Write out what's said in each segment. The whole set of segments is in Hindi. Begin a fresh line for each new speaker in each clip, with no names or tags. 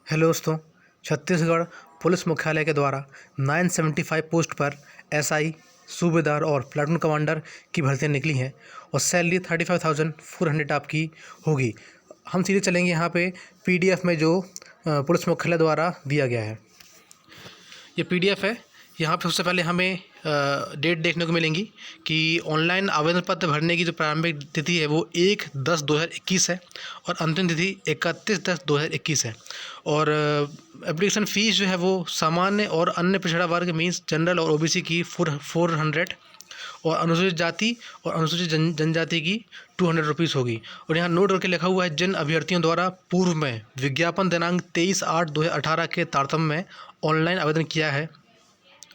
हेलो दोस्तों, छत्तीसगढ़ पुलिस मुख्यालय के द्वारा 975 पोस्ट पर एसआई, सूबेदार और प्लाटून कमांडर की भर्तियां निकली हैं और सैलरी 35,400 आपकी होगी। हम सीधे चलेंगे यहाँ पे पीडीएफ में जो पुलिस मुख्यालय द्वारा दिया गया है। ये पीडीएफ है। यहाँ पे सबसे पहले हमें डेट देखने को मिलेंगी कि ऑनलाइन आवेदन पत्र भरने की जो प्रारंभिक तिथि है वो 1/10/2021 है और अंतिम तिथि 31/10/2021 है। और एप्लीकेशन फ़ीस जो है वो सामान्य और अन्य पिछड़ा वर्ग मीन्स जनरल और ओबीसी की 400 और अनुसूचित जाति और अनुसूचित जनजाति की 200 रुपीज़ होगी। और यहाँ नोट करके लिखा हुआ है, जिन अभ्यर्थियों द्वारा पूर्व में विज्ञापन दिनांक 23/8/2018 के तारतम्य में ऑनलाइन आवेदन किया है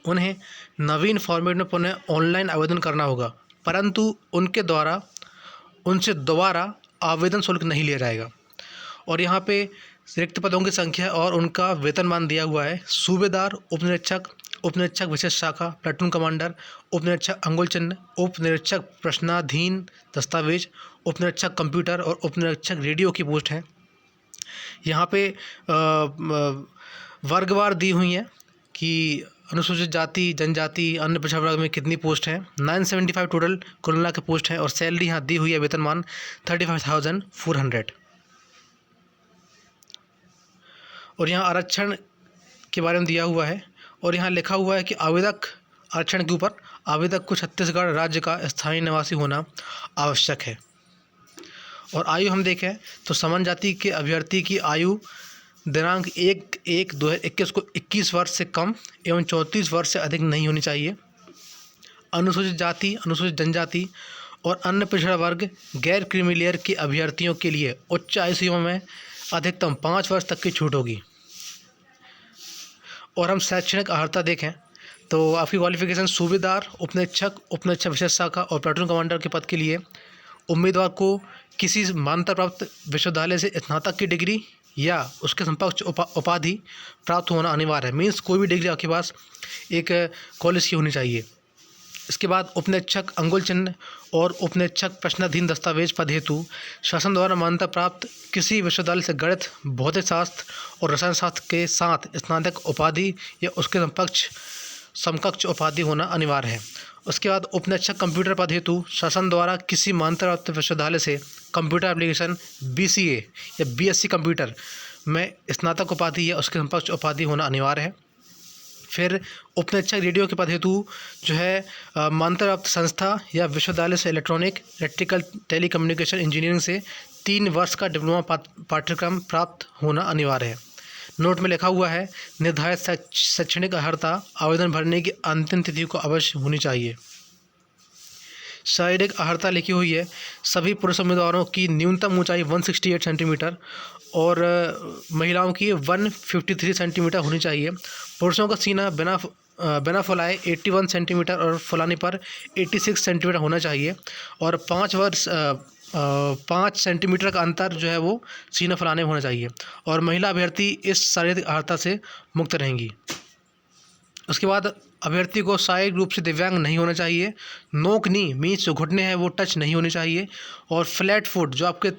उन्हें नवीन फॉर्मेट में पुनः ऑनलाइन आवेदन करना होगा, परंतु उनसे दोबारा आवेदन शुल्क नहीं लिया जाएगा। और यहाँ पे रिक्त पदों की संख्या और उनका वेतनमान दिया हुआ है। सूबेदार, उपनिरीक्षक विशेष शाखा, प्लाटून कमांडर, उपनिरीक्षक अंगुल चिन्ह, उपनिरीक्षक प्रश्नाधीन दस्तावेज, उपनिरीक्षक कंप्यूटर और उपनिरीक्षक रेडियो की पोस्ट है। यहाँ पे वर्गवार दी हुई हैं कि अनुसूचित जाति, जनजाति, अन्य पिछड़ा वर्ग में कितनी पोस्ट है। 975 टोटल कुल मिला के पोस्ट है और सैलरी यहाँ दी हुई है वेतनमान 35,400। और यहाँ आरक्षण के बारे में दिया हुआ है और यहाँ लिखा हुआ है कि आरक्षण के ऊपर आवेदक को छत्तीसगढ़ राज्य का स्थायी निवासी होना आवश्यक है। और आयु हम देखें तो समान जाति के अभ्यर्थी की आयु दिनांक 1/1/2021 को 21 वर्ष से कम एवं 34 वर्ष से अधिक नहीं होनी चाहिए। अनुसूचित जाति, अनुसूचित जनजाति और अन्य पिछड़ा वर्ग गैर क्रीमी लेयर के अभ्यर्थियों के लिए उच्च आयु सीमा में अधिकतम 5 वर्ष तक की छूट होगी। और हम शैक्षणिक अर्हता देखें तो आपकी क्वालिफिकेशन सूबेदार, उपनिरीक्षक विशेष शाखा और प्लाटून कमांडर के पद के लिए उम्मीदवार को किसी मान्यता प्राप्त विश्वविद्यालय से स्नातक की डिग्री या उसके समकक्ष उपाधि प्राप्त होना अनिवार्य है। मीन्स कोई भी डिग्री आपके पास एक कॉलेज की होनी चाहिए। इसके बाद उपनिरीक्षक अंगुल चिन्ह और उपनिरीक्षक प्रश्नाधीन दस्तावेज पद हेतु शासन द्वारा मान्यता प्राप्त किसी विश्वविद्यालय से गणित, भौतिक शास्त्र और रसायन शास्त्र के साथ स्नातक उपाधि या उसके समकक्ष उपाधि होना अनिवार्य है। उसके बाद उपनिरीक्षक कंप्यूटर पद हेतु शासन द्वारा किसी मान्यता प्राप्त विश्वविद्यालय से कंप्यूटर एप्लीकेशन BCA या BSc कंप्यूटर में स्नातक उपाधि या उसके समकक्ष उपाधि होना अनिवार्य है। फिर उपनिरीक्षक रेडियो के पद हेतु जो है मान्यता प्राप्त संस्था या विश्वविद्यालय से इलेक्ट्रिकल टेलीकम्युनिकेशन इंजीनियरिंग से 3 वर्ष का डिप्लोमा पाठ्यक्रम प्राप्त होना अनिवार्य है। नोट में लिखा हुआ है, निर्धारित शैक्षणिक अर्हता आवेदन भरने की अंतिम तिथि को अवश्य होनी चाहिए। शारीरिक अर्हता लिखी हुई है, सभी पुरुष उम्मीदवारों की न्यूनतम ऊंचाई 168 सेंटीमीटर और महिलाओं की 153 सेंटीमीटर होनी चाहिए। पुरुषों का सीना बिना फुलाए 81 सेंटीमीटर और फुलाने पर 86 सेंटीमीटर होना चाहिए और 5 सेंटीमीटर का अंतर जो है वो सीना फुलाने में होना चाहिए। और महिला अभ्यर्थी इस शारीरिक अर्हता से मुक्त रहेंगी। उसके बाद अभ्यर्थी को शारीरिक रूप से दिव्यांग नहीं होना चाहिए। नोक नी मीन्स जो घुटने हैं वो टच नहीं होने चाहिए और फ्लैट फुट जो आपके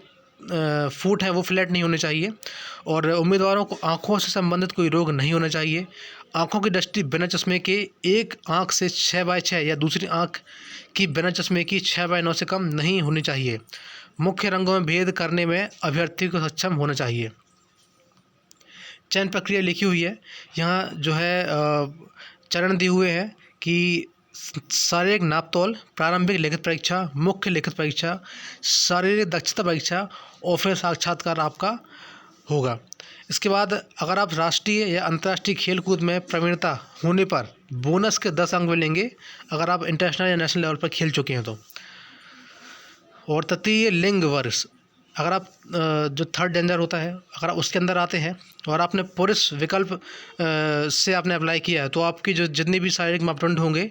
फुट है वो फ्लैट नहीं होने चाहिए। और उम्मीदवारों को आँखों से संबंधित कोई रोग नहीं होना चाहिए। आँखों की दृष्टि बिना चश्मे के एक आँख से 6/6 या दूसरी आँख की बिना चश्मे की 6/9 से कम नहीं होनी चाहिए। मुख्य रंगों में भेद करने में अभ्यर्थी को सक्षम होना चाहिए। चयन प्रक्रिया लिखी हुई है, यहाँ जो है चरण दिए हुए हैं कि शारीरिक नापतोल, प्रारंभिक लिखित परीक्षा, मुख्य लिखित परीक्षा, शारीरिक दक्षता परीक्षा और फिर साक्षात्कार आपका होगा। इसके बाद अगर आप राष्ट्रीय या अंतर्राष्ट्रीय खेल कूद में प्रवीणता होने पर बोनस के 10 अंक मिलेंगे अगर आप इंटरनेशनल या नेशनल लेवल पर खेल चुके हैं तो। और तृतीय लिंग वर्ग अगर आप जो थर्ड जेंडर होता है अगर आप उसके अंदर आते हैं और आपने पुरुष विकल्प से आपने अप्लाई किया है तो आपकी जो जितने भी शारीरिक मापदंड होंगे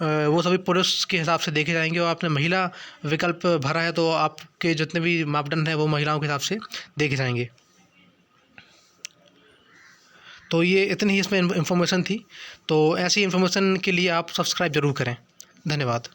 वो सभी पुरुष के हिसाब से देखे जाएंगे। और आपने महिला विकल्प भरा है तो आपके जितने भी मापदंड हैं वो महिलाओं के हिसाब से देखे जाएंगे। तो ये इतनी ही इसमें इन्फॉर्मेशन थी। तो ऐसी इन्फॉर्मेशन के लिए आप सब्सक्राइब ज़रूर करें। धन्यवाद।